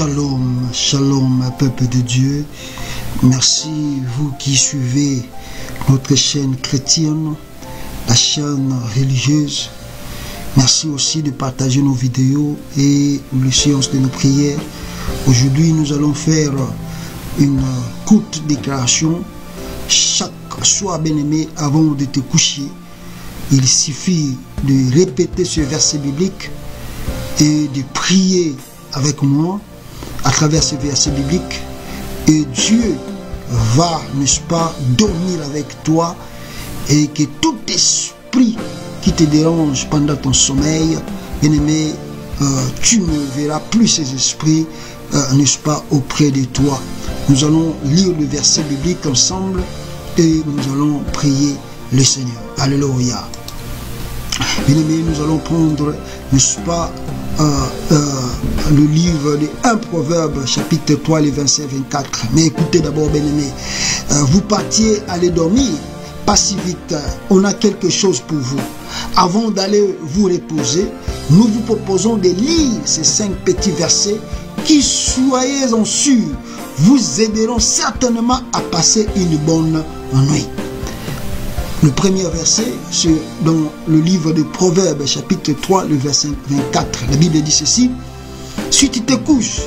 Shalom, shalom, peuple de Dieu. Merci, vous qui suivez notre chaîne chrétienne, la chaîne religieuse. Merci aussi de partager nos vidéos et les séances de nos prières. Aujourd'hui, nous allons faire une courte déclaration. Chaque soir, bien-aimé, avant de te coucher, il suffit de répéter ce verset biblique et de prier avec moi à travers ce verset biblique, et Dieu va, n'est-ce pas, dormir avec toi, et que tout esprit qui te dérange pendant ton sommeil, bien-aimé, tu ne verras plus ces esprits, n'est-ce pas, auprès de toi. Nous allons lire le verset biblique ensemble et nous allons prier le Seigneur. Alléluia. Bien-aimé, nous allons prendre, n'est-ce pas, le livre de 1 Proverbe, chapitre 3, les versets 24. Mais écoutez d'abord, bien-aimé, vous partiez aller dormir, pas si vite, on a quelque chose pour vous. Avant d'aller vous reposer, nous vous proposons de lire ces 5 petits versets qui, soyez-en sûrs, vous aideront certainement à passer une bonne nuit. Le premier verset, c'est dans le livre de Proverbes, chapitre 3, le verset 24. La Bible dit ceci: si tu te couches,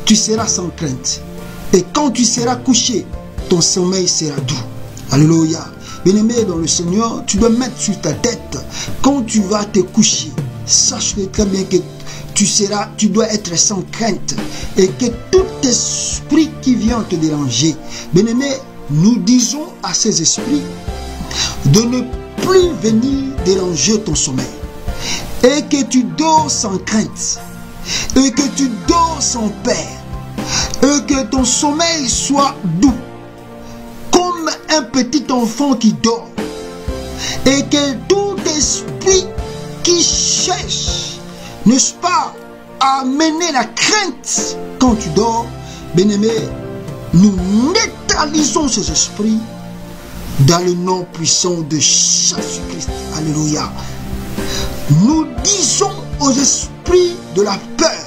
tu seras sans crainte. Et quand tu seras couché, ton sommeil sera doux. Alléluia. Bien-aimé dans le Seigneur, tu dois mettre sur ta tête, quand tu vas te coucher, sache très bien que tu dois être sans crainte. Et que tout esprit qui vient te déranger, bien-aimé, nous disons à ces esprits de ne plus venir déranger ton sommeil, et que tu dors sans crainte, et que tu dors sans peur, et que ton sommeil soit doux comme un petit enfant qui dort, et que tout esprit qui cherche, n'est-ce pas, à amener la crainte quand tu dors, bien-aimé, nous neutralisons ces esprits dans le nom puissant de Jésus-Christ. Alléluia. Nous disons aux esprits de la peur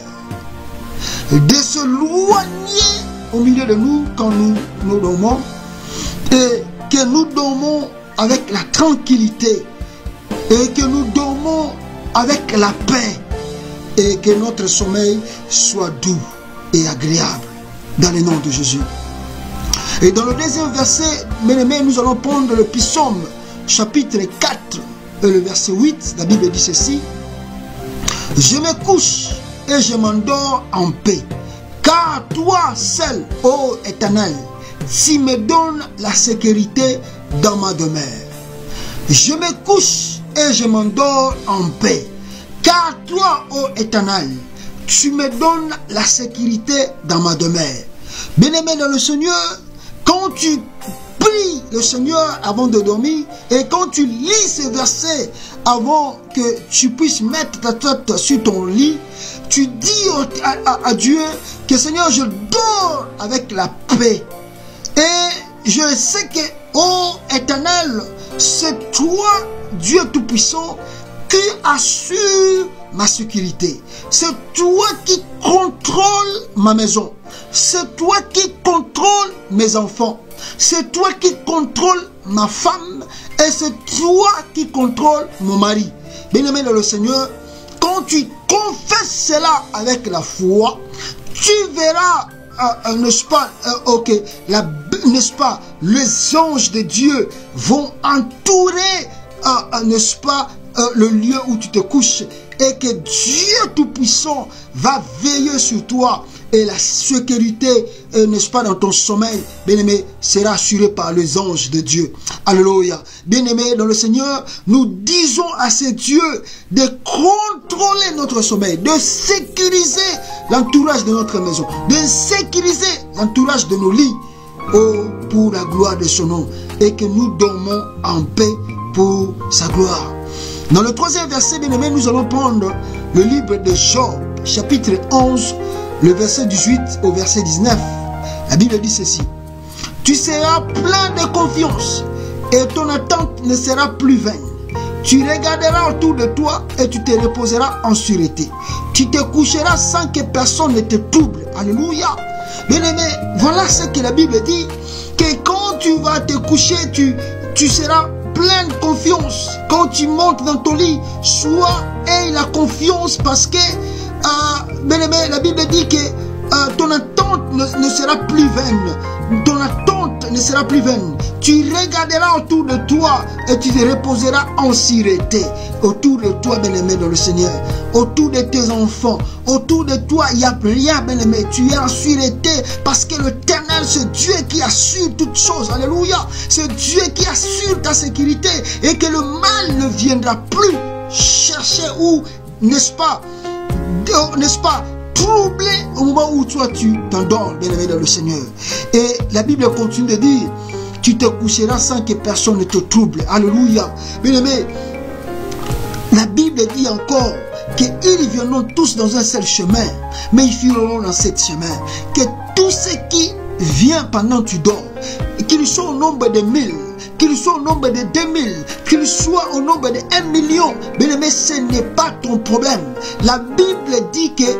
de se loigner au milieu de nous quand nous dormons, et que nous dormons avec la tranquillité, et que nous dormons avec la paix, et que notre sommeil soit doux et agréable dans le nom de Jésus. Et dans le deuxième verset, bien-aimé, nous allons prendre le psaume, chapitre 4, et le verset 8. La Bible dit ceci: je me couche et je m'endors en paix, car toi seul, ô Éternel, tu me donnes la sécurité dans ma demeure. Je me couche et je m'endors en paix, car toi, ô Éternel, tu me donnes la sécurité dans ma demeure. Bien-aimé dans le Seigneur, quand tu pries le Seigneur avant de dormir, et quand tu lis ces versets avant que tu puisses mettre ta tête sur ton lit, tu dis à Dieu que Seigneur, je dors avec la paix. Et je sais que, ô Éternel, c'est toi, Dieu Tout-Puissant, qui assure ma sécurité. C'est toi qui contrôle ma maison. C'est toi qui contrôle mes enfants. C'est toi qui contrôle ma femme. Et c'est toi qui contrôle mon mari. Bien-aimé dans le Seigneur, quand tu confesses cela avec la foi, tu verras, n'est-ce pas, n'est-ce pas, les anges de Dieu vont entourer, n'est-ce pas, le lieu où tu te couches, et que Dieu Tout-Puissant va veiller sur toi, et la sécurité, n'est-ce pas, dans ton sommeil, bien-aimé, sera assurée par les anges de Dieu. Alléluia. Bien-aimé dans le Seigneur, nous disons à ces dieux de contrôler notre sommeil, de sécuriser l'entourage de notre maison, de sécuriser l'entourage de nos lits, pour la gloire de son nom, et que nous dormons en paix pour sa gloire. Dans le troisième verset, bien-aimé, nous allons prendre le livre de Job, chapitre 11, le verset 18 au verset 19. La Bible dit ceci: tu seras plein de confiance, et ton attente ne sera plus vaine, Tu regarderas autour de toi et tu te reposeras en sûreté. Tu te coucheras sans que personne ne te trouble. Alléluia. Bien-aimé, voilà ce que la Bible dit, que quand tu vas te coucher, tu seras plein de confiance. Quand tu montes dans ton lit, aie la confiance parce que, bien-aimé, la Bible dit que ton attente ne sera plus vaine. Ton attente ne sera plus vaine. Tu regarderas autour de toi et tu te reposeras en sûreté. Autour de toi, bien-aimé dans le Seigneur. Autour de tes enfants. Autour de toi, il n'y a rien, bien-aimé. Tu es en sûreté parce que l'Éternel, c'est Dieu qui assure toutes choses. Alléluia. C'est Dieu qui assure ta sécurité et que le mal ne viendra plus chercher ou, n'est-ce pas, troubler au moment où toi tu t'endors, bien-aimé dans le Seigneur. Et la Bible continue de dire, tu te coucheras sans que personne ne te trouble. Alléluia. Bien-aimé, la Bible dit encore qu'ils viendront tous dans un seul chemin, mais ils fuiront dans ce chemin. Que tout ce qui vient pendant que tu dors, qu'ils soient au nombre de 1000, qu'ils soient au nombre de 2000, qu'ils soient au nombre de 1 million, bien-aimé, ce n'est pas ton problème. La Bible dit que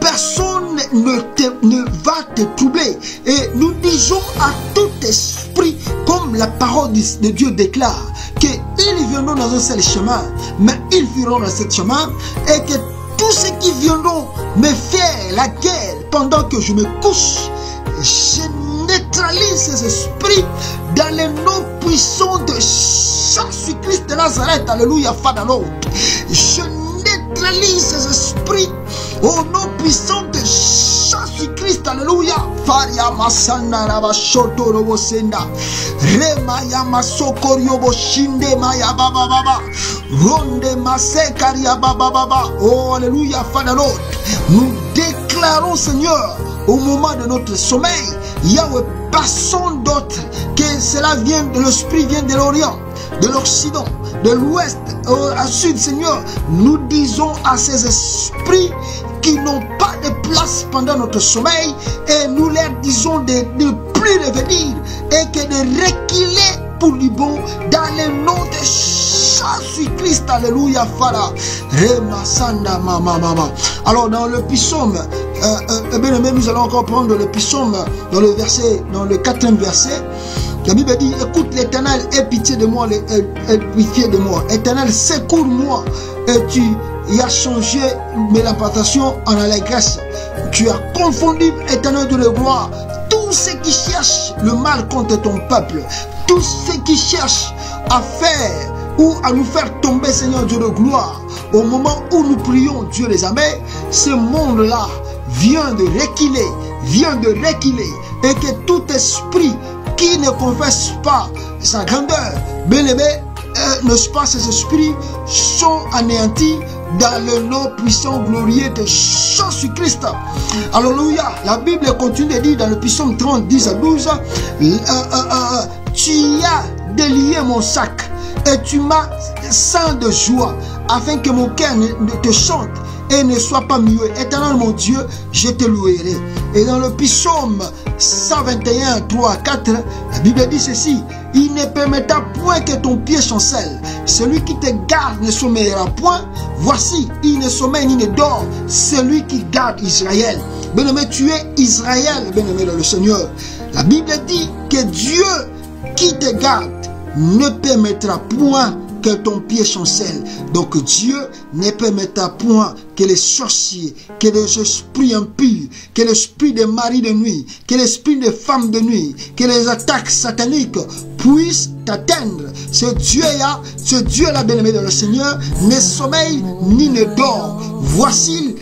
personne ne va te troubler. Et nous disons à tout esprit, comme la parole de Dieu déclare, qu'ils viendront dans un seul chemin, mais ils fuiront dans ce chemin, et que tous ceux qui viendront me faire la guerre pendant que je me couche, je neutralise ces esprits dans les noms puissants de Jésus-Christ de Nazareth. Alléluia, Fadalo. Je neutralise ces esprits au nom puissant de Jésus-Christ. Alléluia. Faria Masanda Rabashoto Robosenda. Remaya Masokorio Boshinde Maya Baba Baba. Ronde Masekaria Baba Baba. Oh, Alléluia, Fadalo. Nous déclarons, Seigneur, au moment de notre sommeil, il y a personne d'autre que cela vient de l'esprit, vient de l'Orient, de l'Occident, de l'Ouest, au Sud, Seigneur. Nous disons à ces esprits qui n'ont pas de place pendant notre sommeil et nous leur disons de ne plus revenir et que de reculer pour du bon dans le nom de Jésus-Christ. Alléluia, Fara. Remasanda mama mama. Alors dans le psaume, bien aimé, nous allons encore prendre le psaume dans le 4e verset. La Bible dit, écoute l'Éternel, aie pitié de moi, aie pitié de moi. Éternel, secours-moi. Et tu as changé mes lamentations en allégresse. Tu as confondu, Éternel de la gloire, tous ceux qui cherchent le mal contre ton peuple, tous ceux qui cherchent à faire ou à nous faire tomber, Seigneur Dieu de gloire. Au moment où nous prions, Dieu des armées, ce monde-là vient de reculer, et que tout esprit qui ne confesse pas sa grandeur, bien aimé, n'est-ce pas, ces esprits sont anéantis dans le nom puissant, glorieux de Jésus-Christ. Alléluia. La Bible continue de dire dans le psaume 30, 10 à 12, tu as délié mon sac et tu m'as sang de joie, afin que mon cœur ne te chante et ne soit pas muet. Éternel mon Dieu, je te louerai. Et dans le psaume 121, 3 à 4, la Bible dit ceci: il ne permettra point que ton pied chancelle. Celui qui te garde ne sommeillera point. Voici, il ne sommeille ni ne dort, celui qui garde Israël. Bien-aimé, tu es Israël, bien-aimé dans le Seigneur. La Bible dit que Dieu qui te garde ne permettra point que ton pied chancelle. Donc Dieu ne permettra point que les sorciers, que les esprits impurs, que l'esprit des maris de nuit, que l'esprit des femmes de nuit, que les attaques sataniques puissent t'atteindre. Ce Dieu-là, bien-aimé dans le Seigneur, ne sommeille ni ne dort. Voici,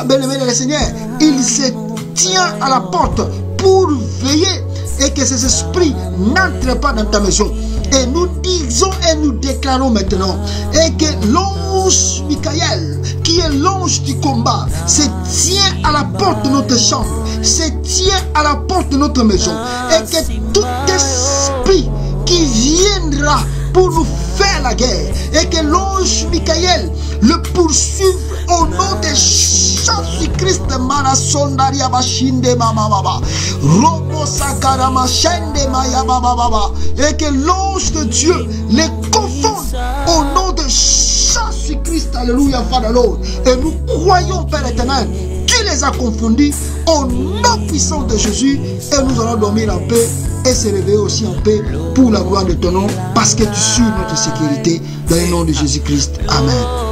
bien-aimé dans le Seigneur, il se tient à la porte pour veiller et que ces esprits n'entrent pas dans ta maison. Et nous disons et nous déclarons maintenant, et que l'ange Michael, qui est l'ange du combat, se tient à la porte de notre chambre, se tient à la porte de notre maison, et que tout esprit qui viendra pour nous faire la guerre, et que l'ange Michael le poursuive au nom de Jésus-Christ. Manasondaria bashinde mama baba, robo sakara mashende maya baba baba, et que l'ange de Dieu les confonde Au nom de Jésus-Christ, alléluia, Father Lord. Et nous croyons, Père éternel, tu les as confondus au nom puissant de Jésus. Et nous allons dormir en paix et se réveiller aussi en paix pour la gloire de ton nom, parce que tu suis notre sécurité dans le nom de Jésus-Christ. Amen.